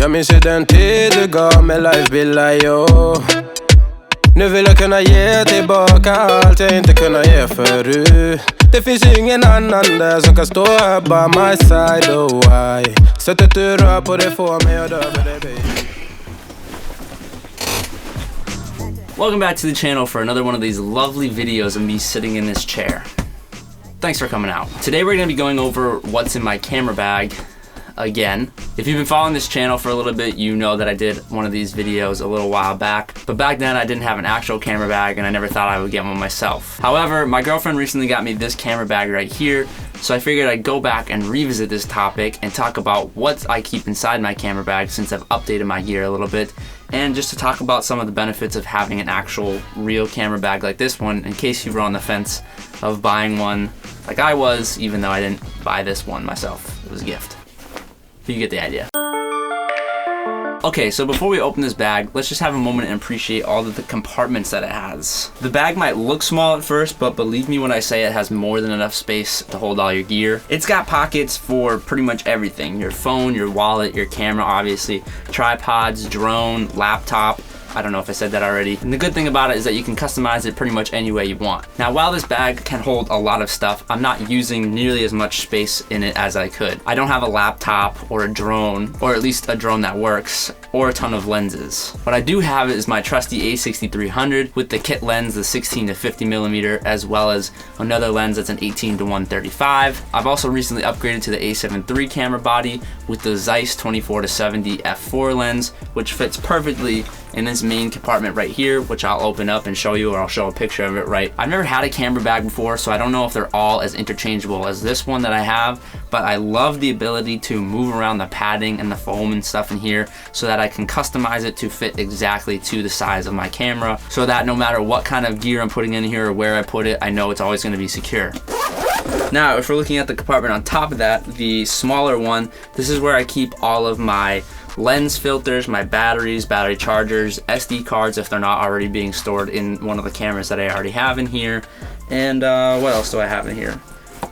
Jag minns ju den tid du gav mig life billar yo. Nu vill jag kunna ge tillbaka allt jag inte kunnat ge förut. Det finns ju ingen annan där som kan stå här by my side, oh why. Sättet du rör på det får mig att dö för det, baby. Welcome back to the channel for another one of these lovely videos of me sitting in this chair. Thanks for coming out. Today we're going to be going over what's in my camera bag again. If you've been following this channel for a little bit, you know that I did one of these videos a little while back, but back then I didn't have an actual camera bag and I never thought I would get one myself. However, my girlfriend recently got me this camera bag right here, so I figured I'd go back and revisit this topic and talk about what I keep inside my camera bag since I've updated my gear a little bit, and just to talk about some of the benefits of having an actual real camera bag like this one in case you were on the fence of buying one like I was, even though I didn't buy this one myself. It was a gift. You get the idea. Okay, so before we open this bag, let's just have a moment and appreciate all of the compartments that it has. The bag might look small at first, but believe me when I say it has more than enough space to hold all your gear. It's got pockets for pretty much everything. Your phone, your wallet, your camera, obviously, tripods, drone, laptop. I don't know if I said that already. And the good thing about it is that you can customize it pretty much any way you want. Now, while this bag can hold a lot of stuff, I'm not using nearly as much space in it as I could. I don't have a laptop or a drone, or at least a drone that works, or a ton of lenses. What I do have is my trusty A6300 with the kit lens, the 16 to 50 millimeter, as well as another lens that's an 18 to 135. I've also recently upgraded to the A7 III camera body with the Zeiss 24 to 70 f4 lens, which fits perfectly in this main compartment right here, which I'll open up and show you, or I'll show a picture of it right. I've never had a camera bag before, so I don't know if they're all as interchangeable as this one that I have, but I love the ability to move around the padding and the foam and stuff in here so that I can customize it to fit exactly to the size of my camera, so that no matter what kind of gear I'm putting in here or where I put it, I know it's always gonna be secure. Now, if we're looking at the compartment on top of that, the smaller one, this is where I keep all of my lens filters, my batteries, battery chargers, SD cards if they're not already being stored in one of the cameras that I already have in here. And what else do I have in here?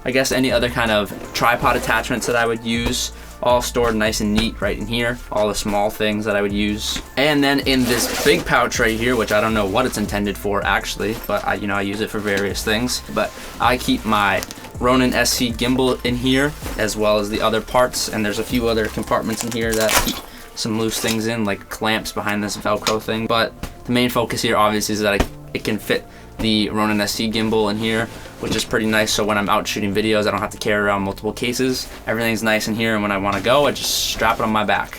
I guess any other kind of tripod attachments that I would use, all stored nice and neat right in here. All the small things that I would use. And then in this big pouch right here, which I don't know what it's intended for actually, but I use it for various things. But I keep my Ronin SC gimbal in here, as well as the other parts, and there's a few other compartments in here that keep some loose things in, like clamps behind this Velcro thing. But the main focus here obviously is that it can fit the Ronin SC gimbal in here, which is pretty nice, so when I'm out shooting videos I don't have to carry around multiple cases. Everything's nice in here, and when I want to go I just strap it on my back.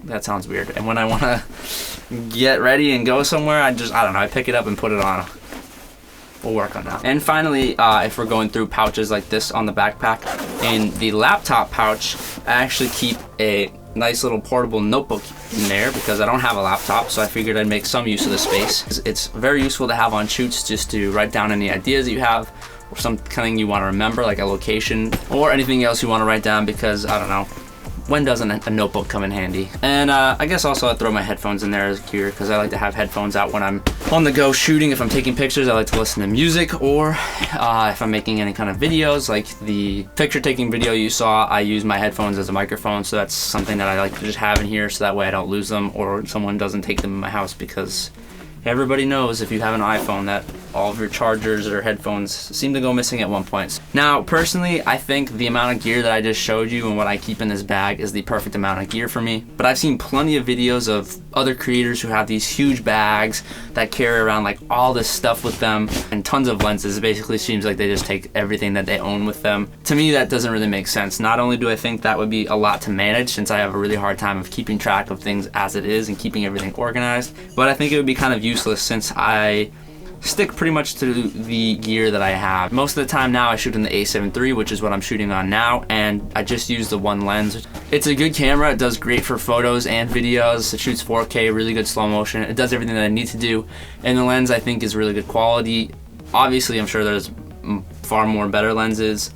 That sounds weird. And when I want to get ready and go somewhere, I don't know, I pick it up and put it on. We'll work on that. And finally, if we're going through pouches like this on the backpack, in the laptop pouch, I actually keep a nice little portable notebook in there because I don't have a laptop, so I figured I'd make some use of the space. It's very useful to have on shoots just to write down any ideas that you have, or something you want to remember, like a location, or anything else you want to write down, because, I don't know, when doesn't a notebook come in handy? And I guess also I throw my headphones in there as gear because I like to have headphones out when I'm on the go shooting. If I'm taking pictures, I like to listen to music, or if I'm making any kind of videos, like the picture taking video you saw, I use my headphones as a microphone, so that's something that I like to just have in here so that way I don't lose them or someone doesn't take them in my house, because everybody knows if you have an iPhone that all of your chargers or headphones seem to go missing at one point. Now, personally, I think the amount of gear that I just showed you and what I keep in this bag is the perfect amount of gear for me. But I've seen plenty of videos of other creators who have these huge bags that carry around like all this stuff with them and tons of lenses. It basically seems like they just take everything that they own with them. To me, that doesn't really make sense. Not only do I think that would be a lot to manage, since I have a really hard time of keeping track of things as it is and keeping everything organized, but I think it would be kind of useless since I stick pretty much to the gear that I have. Most of the time now I shoot in the A7 III, which is what I'm shooting on now, and I just use the one lens. It's a good camera. It does great for photos and videos. It shoots 4K, really good slow motion. It does everything that I need to do, and the lens I think is really good quality. Obviously, I'm sure there's far more better lenses.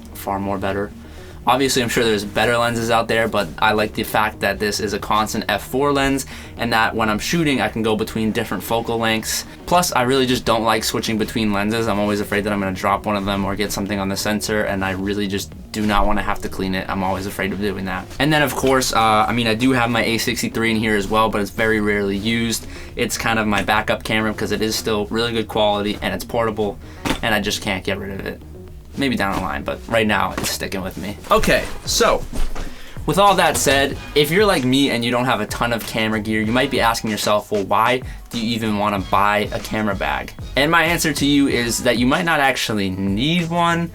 Obviously, I'm sure there's better lenses out there, but I like the fact that this is a constant f4 lens, and that when I'm shooting, I can go between different focal lengths. Plus, I really just don't like switching between lenses. I'm always afraid that I'm gonna drop one of them or get something on the sensor, and I really just do not want to have to clean it. I'm always afraid of doing that. And then of course, I mean, I do have my A63 in here as well, but it's very rarely used. It's kind of my backup camera because it is still really good quality and it's portable, and I just can't get rid of it. Maybe down the line, but right now it's sticking with me. Okay, so with all that said, if you're like me and you don't have a ton of camera gear, you might be asking yourself, well, why do you even want to buy a camera bag? And my answer to you is that you might not actually need one,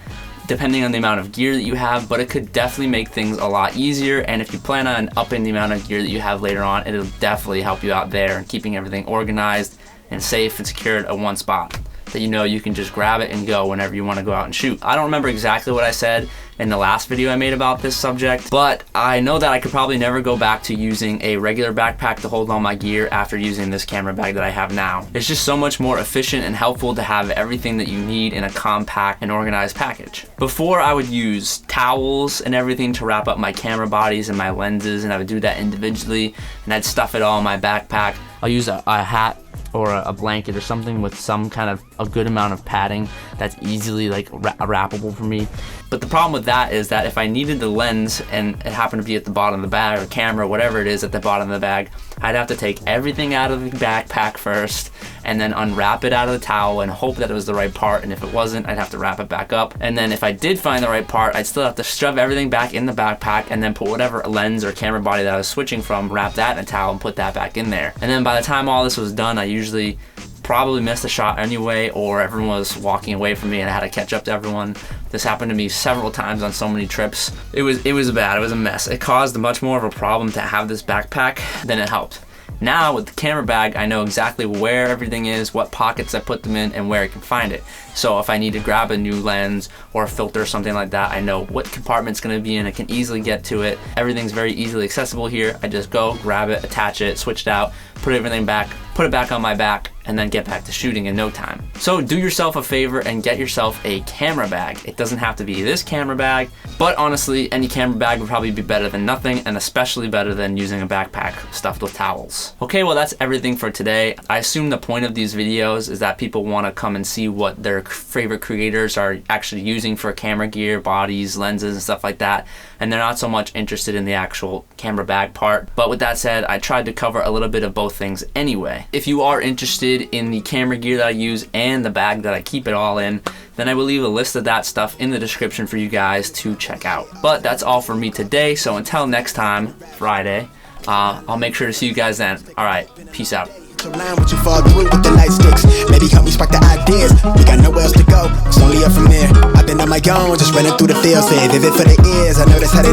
depending on the amount of gear that you have, but it could definitely make things a lot easier. And if you plan on upping the amount of gear that you have later on, it'll definitely help you out there and keeping everything organized and safe and secured at one spot, that you know you can just grab it and go whenever you want to go out and shoot. I don't remember exactly what I said in the last video I made about this subject, but I know that I could probably never go back to using a regular backpack to hold all my gear after using this camera bag that I have now. It's just so much more efficient and helpful to have everything that you need in a compact and organized package. Before, I would use towels and everything to wrap up my camera bodies and my lenses, and I would do that individually, and I'd stuff it all in my backpack. I'll use a hat or a blanket or something with some kind of a good amount of padding that's easily like wrappable for me. But the problem with that is that if I needed the lens and it happened to be at the bottom of the bag, or camera, whatever it is at the bottom of the bag, I'd have to take everything out of the backpack first and then unwrap it out of the towel and hope that it was the right part, and if it wasn't, I'd have to wrap it back up. And then if I did find the right part, I'd still have to shove everything back in the backpack and then put whatever lens or camera body that I was switching from, wrap that in a towel and put that back in there. And then by the time all this was done, I usually probably missed a shot anyway, or everyone was walking away from me and I had to catch up to everyone. This happened to me several times on so many trips. It was bad, it was a mess. It caused much more of a problem to have this backpack than it helped. Now with the camera bag, I know exactly where everything is, what pockets I put them in, and where I can find it. So if I need to grab a new lens or a filter or something like that, I know what compartment it's gonna be in. I can easily get to it. Everything's very easily accessible here. I just go, grab it, attach it, switch it out, put everything back, put it back on my back, and then get back to shooting in no time. So do yourself a favor and get yourself a camera bag. It doesn't have to be this camera bag, but honestly, any camera bag would probably be better than nothing, and especially better than using a backpack stuffed with towels. Okay, well that's everything for today. I assume the point of these videos is that people want to come and see what their favorite creators are actually using for camera gear, bodies, lenses, and stuff like that, and they're not so much interested in the actual camera bag part. But with that said, I tried to cover a little bit of both things anyway. If you are interested in the camera gear that I use and the bag that I keep it all in, then I will leave a list of that stuff in the description for you guys to check out. But that's all for me today, so until next time, Friday, I'll make sure to see you guys then. Alright, peace out. So line with you fall through with the light sticks. Maybe help me spark the ideas. We got nowhere else to go, it's only up from there. I've been on my own, just running through the fields, vivid for the ears. I know that's how they